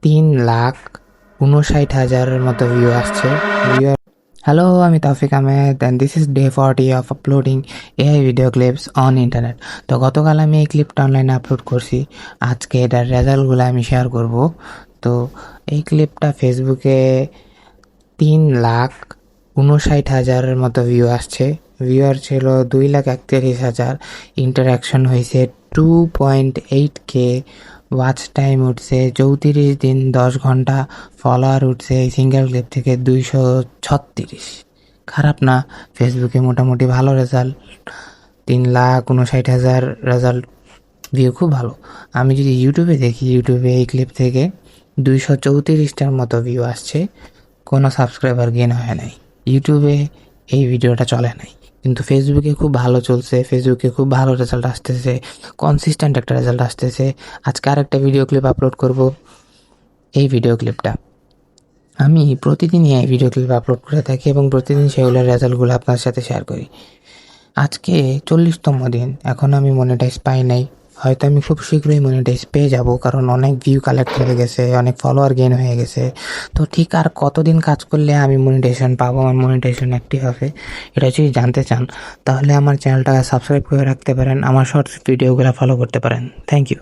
3,59,000 মতো ভিউ আসছে। হ্যালো, আমি Taufiq Ahmed and this is day 40 of uploading AI video clips on internet. তো গতকাল আমি এই ক্লিপটা অনলাইনে আপলোড করছি। আজকে এটার রেজাল্টগুলো আমি শেয়ার করব। তো এই ক্লিপটা ফেসবুকে 3,59,000 মতো ভিউ আসছে। ভিউয়ার ছিল 2,31,000। ইন্টারাকশন হয়েছে 2.8K। ওয়াচ টাইম উঠছে 34 দিন 10 ঘন্টা। ফলোয়ার উঠছে এই সিঙ্গেল ক্লিপ থেকে 236। খারাপ না, ফেসবুকে মোটামুটি ভালো রেজাল্ট। 3,59,000 রেজাল্ট, ভিউ খুব ভালো। আমি যদি ইউটিউবে দেখি, ইউটিউবে এই ক্লিপ থেকে 234টার মতো ভিউ আসছে। কোনো সাবস্ক্রাইবার গেন হয় নাই। ইউটিউবে এই ভিডিওটা চলে নাই, কিন্তু ফেসবুকে খুব ভালো চলছে। ফেসবুকে খুব ভালো রেজাল্ট আসতেছে, কনসিস্টেন্ট একটা রেজাল্ট আসতেছে। আজকে আরেকটা ভিডিও ক্লিপ আপলোড করব। এই ভিডিও ক্লিপটা আমি প্রতিদিনই এই ভিডিও ক্লিপ আপলোড করে থাকি এবং প্রতিদিন সেগুলোর রেজাল্টগুলো আপনার সাথে শেয়ার করি। আজকে 40তম দিন, এখন আমি মনিটাইজ পাই নাই। হয়তো আমি খুব শীঘ্রই মনিটাইজ পেয়ে যাব, কারণ অনেক ভিউ কালেক্ট হয়ে গেছে, অনেক ফলোয়ার গেইন হয়ে গেছে। তো ঠিক আর কতদিন কাজ করলে আমি মনিটাইজেশন পাবো, আমার মনিটাইজেশন অ্যাক্টিভ হবে, এটা যদি জানতে চান তাহলে আমার চ্যানেলটা সাবস্ক্রাইব করে রাখতে পারেন, আমার শর্টস ভিডিওগুলো ফলো করতে পারেন। Thank you.